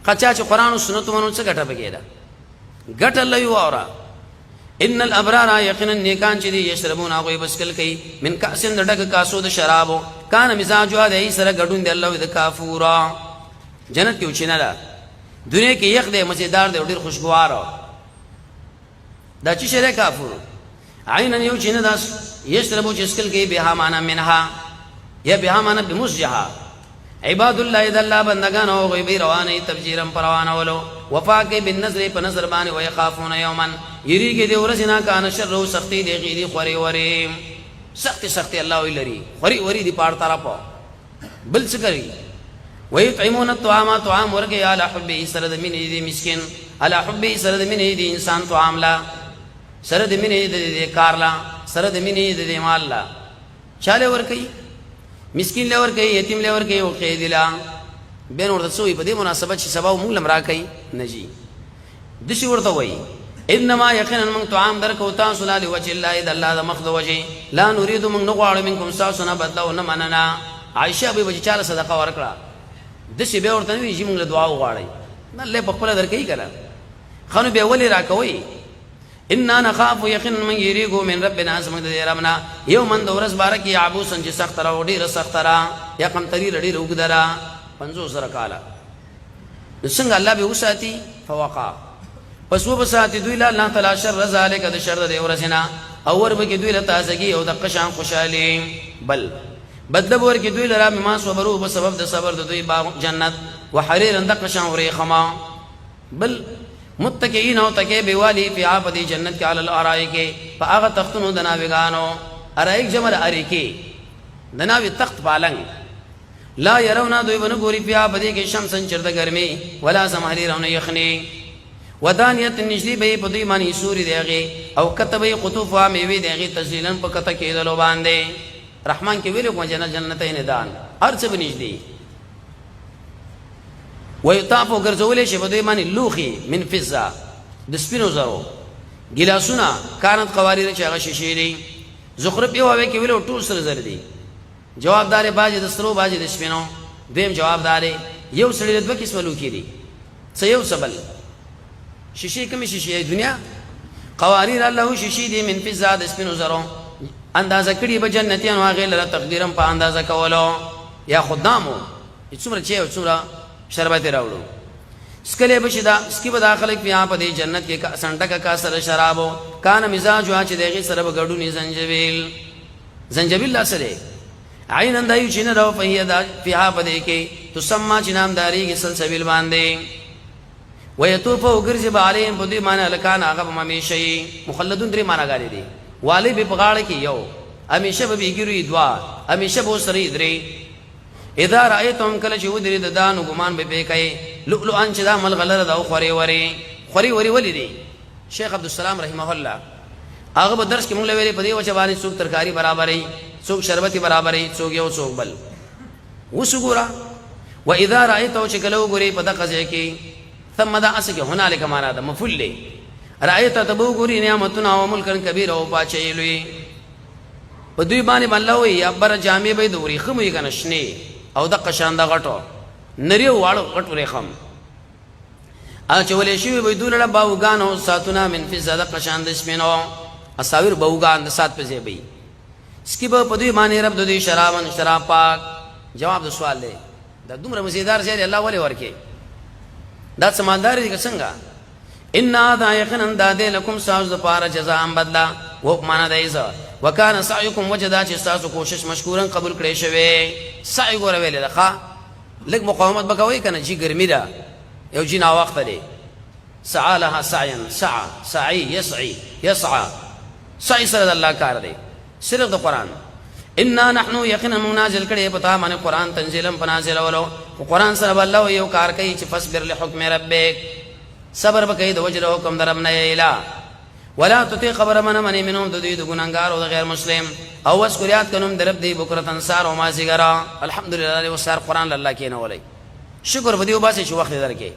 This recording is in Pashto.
قچا چې قرآن او سنت منو څه ګټه پکې ده ګټه الله یو اورا ان الابرار یقینا نیکان چې دي یشربون هغه بسکل کوي من کاسن دډک کاسو د شرابو کان مزاجو د سره ګډون دی الله د کافورا جنت کې وچینه ده دنیا کې یخ دی مزیدار دی ډیر خوشبوار دا چې شری کافور عینا یو چینه داس یشربو جسکل کوي بها معنا منها یا بها معنا بمسجها عباد الله اذا الله بندگان او غیبی روانه تبجیرم پروانه ولو وفاق بالنظر په نظر باندې ويخافون يوما یریږي د ورځنا کان شر او سختی دی غیری خوري وري سختی الله ویلري خوري وري دی پار طرف بل څه کوي ويطعمون الطعام طعام ورګي على حب سرد من دي مسكين على حب سرد من دي انسان طعام لا سرد من دي کارلا سرد من دي مال لا چاله ورګي مسكين لور کوي یتیم لور کوي او قیدلا بین ورته سوې په دې مناسبت چې سبا موږ لم راکې نجي د شي ورته وای انما یقینا من طعام درکو تاسو له وجه الله اذا الله مخذ وجه لا نريد من نغواړو منکم تاسو بدلو نه مننا عائشه به چې چاله صدقه ورکړه د شي به ورته وی چې موږ له دعا وغواړي نه له په خپل درکې کړه خنو به ولي راکوي ان نخاف يقين من يريغو من ربنا اسمك ربنا يوم دورس بارك يعبو سنج سخترا وډیر سخترا یا کم تری رډی روګدرا 50 سره کالا څنګه الله به وساتي فوقا پس وبساتي دوی لا الله تعالی شر ذلك د شر د ورسنا او ور به دوی له تازگی او د قشان خوشالي بل بدل ور کې دوی لرا ما صبرو په سبب د صبر د دوی باغ جنت وحرير د قشان وري خما بل متکئین او تکئ بیوالی فی عابدی جنت کے علی الارائک فاغ تختنو دناوگانو ارائک جمل اریکی دناوی تخت پالنگ لا یرونا دوی بنگوری فی عابدی کے شمسن چرد گرمی ولا سمحری رون یخنی ودانیت نجلی بی پدوی مانی سوری دیغی او کتبی قطوفا میوی دیغی تزلیلن پا کتکی دلو باندے رحمان کے ویلو کون جنتین دان ارچ بنجلی ويطافو ګرځولې شي په دې باندې لوخي من فضه د سپینو زرو ګلاسونه كانت قوارير چې هغه شیشې دي زخرف یو وای کې ویلو ټول سره زر دي جوابدار باجی د سترو باجی د سپینو دیم جوابدار یو سړي د دوه قسم لوخي دي څه یو سبل شیشې کوم شیشې دنیا قوارير الله شیشې دي من فضه د سپینو زرو اندازه کړي به جنتیان واغې لره تقدیرم په اندازه کولو یا خدامو څومره چې څومره شربت راوړو سکله بشدا سکی به داخله په په دې جنت کې سنټک کا سره شرابو کان مزاج وا چې دغه سره غډونی زنجبیل لا سره عین اندایو چې نه راو په یدا په په دې کې تسمى چې نامداري کې سلسبیل باندې ويطوف وغرز بالین په دې معنی الکان هغه همیشه مخلدون درې معنی غالي دي والی به بغاړه کې یو همیشه به ګیروي دوا همیشه به سری درې اذا رايتم کل چې ودري د دانو ګمان به کوي لؤلؤان چې دا مل غلره دا خوري وري ولدي شیخ عبد السلام رحمه الله هغه په درس کې موږ ویلي په دې وجه باندې څوک ترکاری برابرې څوک شربتي برابرې څوک یو څوک بل وسګورا واذا رايتو چې کلو ګوري په دغه ځای کې ثم دا اسکه هنالک معنا ده مفعول له رايت تبو ګوري نعمتنا او ملکن کبیر او پاچېلوي په دوی باندې الله وي ابر جامع به دوري خموي کنشني او د قشان د غټو نریو واړو غټو رخم ا چولې شی به دولړه باوګانو ساتونه من فی زاد قشان د اسمنو اساویر باوګان د سات په ځای به سکی به په دوی باندې رب دوی شراب پاک جواب د سوال دی د دومره مزیدار ځای الله ولې ورکه دا سمندار دي څنګه ان ذا یقینا داد لكم ساز پار جزاء بدلا و معنا دایزه وکانه سعیکم وجدا چې تاسو کوشش مشکورن قبول کړئ شوی سعی ګور ویل دغه لګ مقاومت بکوي کنه چې ګرمي ده یو جنا وخت دی سعى لها سعيا سعي يسعى سعي سره الله کار دی صرف د قران ان نحن یقینا منازل کړي پتا باندې قران تنزیلم پنازل ولو قران سره الله یو کار کوي چې فصبر لحکم ربک صبر بکې د وجه حکم درم نه اله ولا تطيع خبر من منهم د ګناګار او د غیر مسلم او واسکریات کنم درب دی بکرت انصار او ما سیګرا الحمدلله والسار قران الله کې نه ولای شکر بدیو باسه شو وخت درکې